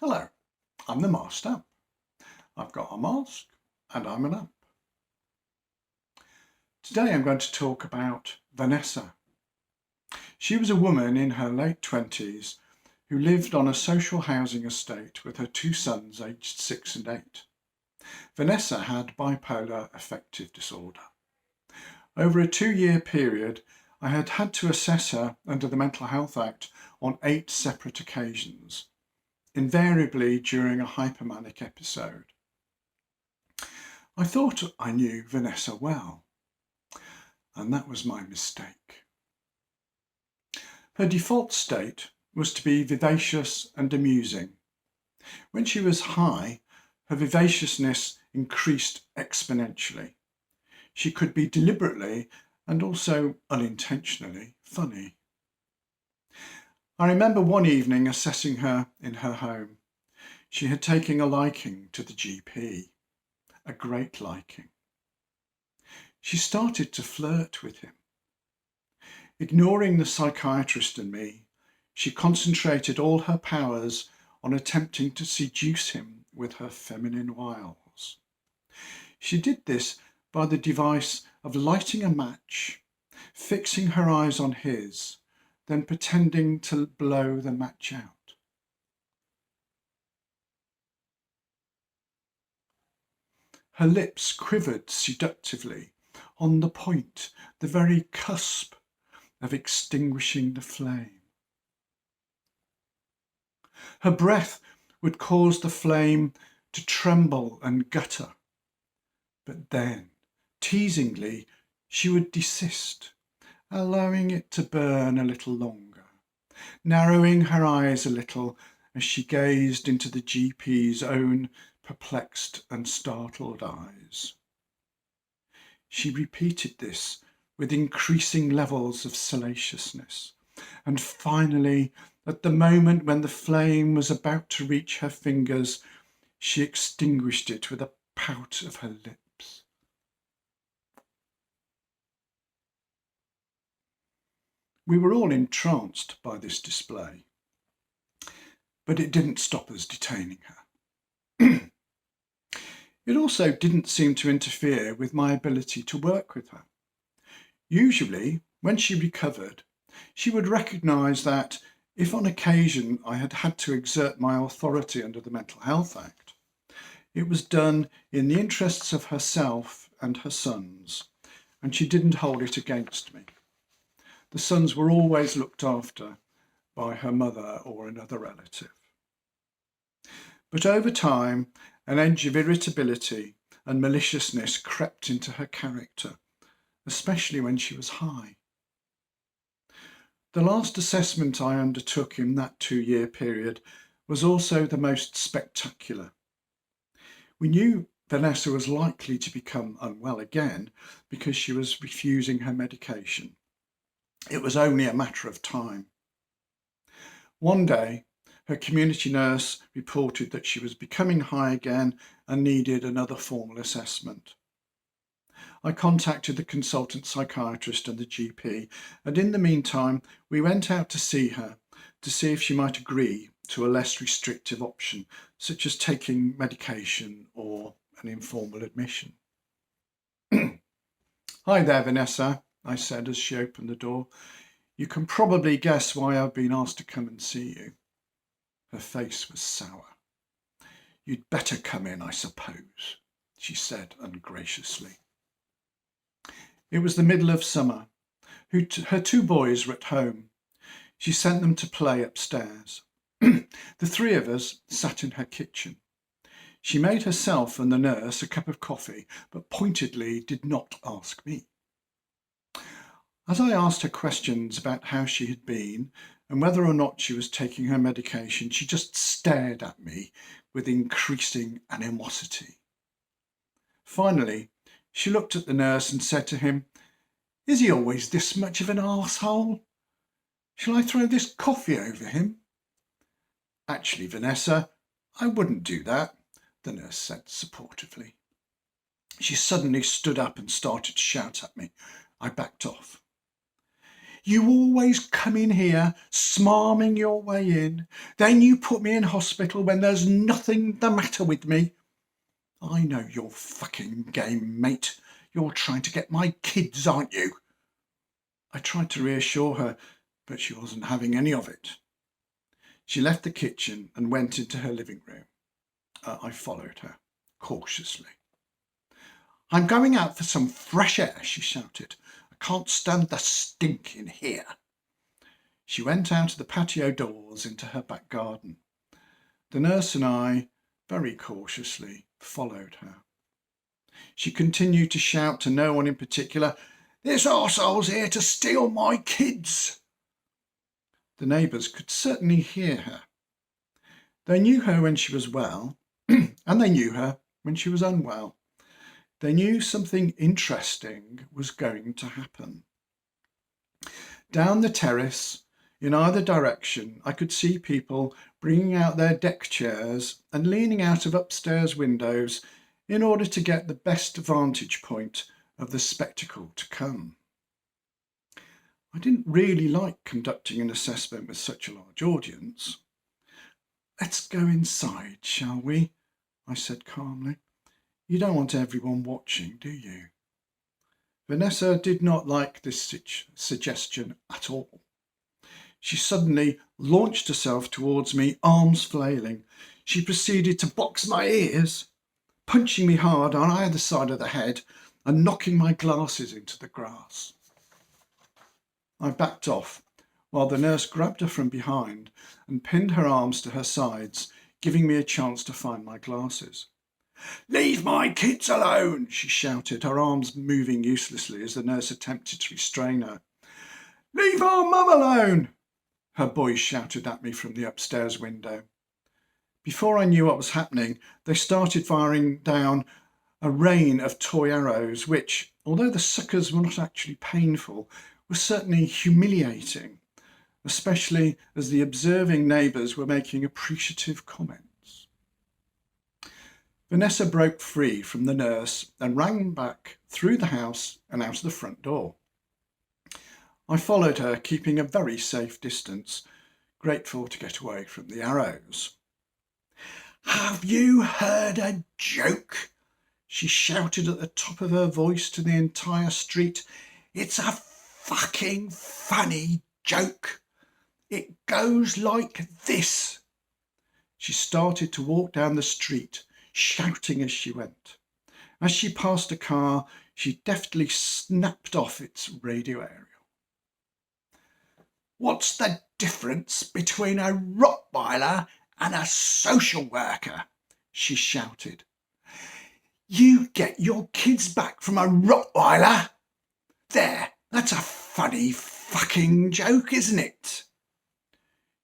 Hello, I'm the Masked AMP. I've got a mask and I'm an AMP. Today I'm going to talk about Vanessa. She was a woman in her late 20s who lived on a social housing estate with her two sons aged 6 and 8. Vanessa had bipolar affective disorder. Over a 2-year period, I had had to assess her under the Mental Health Act on 8 separate occasions, invariably during a hypomanic episode. I thought I knew Vanessa well, and that was my mistake. Her default state was to be vivacious and amusing. When she was high, her vivaciousness increased exponentially. She could be deliberately and also unintentionally funny. I remember one evening assessing her in her home. She had taken a liking to the GP, a great liking. She started to flirt with him. Ignoring the psychiatrist and me, she concentrated all her powers on attempting to seduce him with her feminine wiles. She did this by the device of lighting a match, fixing her eyes on his, then pretending to blow the match out. Her lips quivered seductively on the point, the very cusp of extinguishing the flame. Her breath would cause the flame to tremble and gutter, but then, teasingly, she would desist, allowing it to burn a little longer, narrowing her eyes a little as she gazed into the GP's own perplexed and startled eyes. She repeated this with increasing levels of salaciousness, and finally, at the moment when the flame was about to reach her fingers, she extinguished it with a pout of her lips. We were all entranced by this display, but it didn't stop us detaining her. It also didn't seem to interfere with my ability to work with her. Usually, when she recovered, she would recognise that if on occasion I had had to exert my authority under the Mental Health Act, it was done in the interests of herself and her sons, and she didn't hold it against me. The sons were always looked after by her mother or another relative. But over time, an edge of irritability and maliciousness crept into her character, especially when she was high. The last assessment I undertook in that 2-year period was also the most spectacular. We knew Vanessa was likely to become unwell again because she was refusing her medication. It was only a matter of time. One day, her community nurse reported that she was becoming high again and needed another formal assessment. I contacted the consultant psychiatrist and the GP, and in the meantime, we went out to see her to see if she might agree to a less restrictive option, such as taking medication or an informal admission. "Hi there, Vanessa," I said as she opened the door. "You can probably guess why I've been asked to come and see you." Her face was sour. "You'd better come in, I suppose," she said ungraciously. It was the middle of summer. Her two boys were at home. She sent them to play upstairs. The three of us sat in her kitchen. She made herself and the nurse a cup of coffee, but pointedly did not ask me. As I asked her questions about how she had been and whether or not she was taking her medication, she just stared at me with increasing animosity. Finally, she looked at the nurse and said to him, "Is he always this much of an arsehole? Shall I throw this coffee over him?" "Actually, Vanessa, I wouldn't do that," the nurse said supportively. She suddenly stood up and started to shout at me. I backed off. You always come in here smarming your way in. Then you put me in hospital when there's nothing the matter with me. I know your fucking game, mate. You're trying to get my kids, aren't you? I tried to reassure her, but she wasn't having any of it. She left the kitchen and went into her living room. I followed her, cautiously. I'm going out for some fresh air, she shouted. I can't stand the stink in here. She went out of the patio doors into her back garden. The nurse and I, very cautiously, followed her. She continued to shout to no one in particular, "This arsehole's here to steal my kids." The neighbours could certainly hear her. They knew her when she was well, and they knew her when she was unwell. They knew something interesting was going to happen. Down the terrace, in either direction, I could see people bringing out their deck chairs and leaning out of upstairs windows in order to get the best vantage point of the spectacle to come. I didn't really like conducting an assessment with such a large audience. "Let's go inside, shall we?" I said calmly. "You don't want everyone watching, do you?" Vanessa did not like this suggestion at all. She suddenly launched herself towards me, arms flailing. She proceeded to box my ears, punching me hard on either side of the head and knocking my glasses into the grass. I backed off while the nurse grabbed her from behind and pinned her arms to her sides, giving me a chance to find my glasses. "Leave my kids alone," she shouted, her arms moving uselessly as the nurse attempted to restrain her. "Leave our mum alone," her boys shouted at me from the upstairs window. Before I knew what was happening, they started firing down a rain of toy arrows, which, although the suckers were not actually painful, were certainly humiliating, especially as the observing neighbours were making appreciative comments. Vanessa broke free from the nurse and ran back through the house and out of the front door. I followed her, keeping a very safe distance, grateful to get away from the arrows. "Have you heard a joke?" she shouted at the top of her voice to the entire street. "It's a fucking funny joke. It goes like this." She started to walk down the street, shouting as she went. As she passed a car, she deftly snapped off its radio aerial. "What's the difference between a Rottweiler and a social worker?" she shouted. "You get your kids back from a Rottweiler? There, that's a funny fucking joke, isn't it?"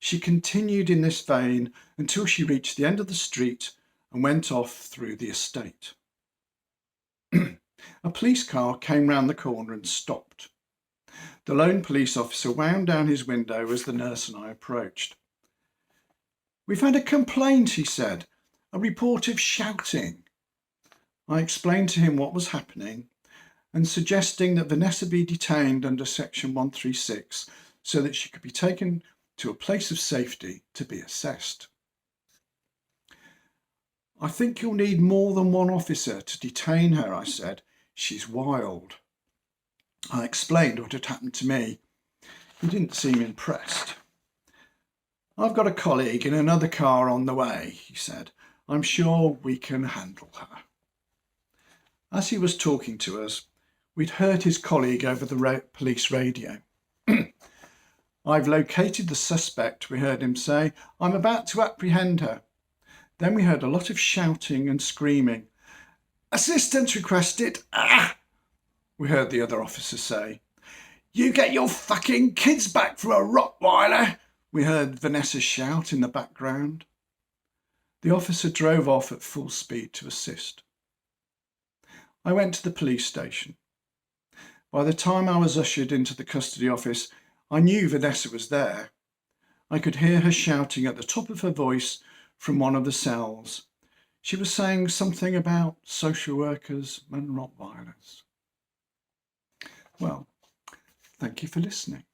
She continued in this vein until she reached the end of the street and went off through the estate. A police car came round the corner and stopped. The lone police officer wound down his window as the nurse and I approached. "We've had a complaint," he said, "a report of shouting." I explained to him what was happening and suggesting that Vanessa be detained under Section 136 so that she could be taken to a place of safety to be assessed. "I think you'll need more than one officer to detain her," I said. "She's wild." I explained what had happened to me. He didn't seem impressed. "I've got a colleague in another car on the way," he said. "I'm sure we can handle her." As he was talking to us, we'd heard his colleague over the police radio. "I've located the suspect," we heard him say. "I'm about to apprehend her." Then we heard a lot of shouting and screaming. "Assistance requested. Ah!" we heard the other officer say. "You get your fucking kids back from a Rottweiler," we heard Vanessa shout in the background. The officer drove off at full speed to assist. I went to the police station. By the time I was ushered into the custody office, I knew Vanessa was there. I could hear her shouting at the top of her voice from one of the cells. She was saying something about social workers and Rottweilers. Well, thank you for listening.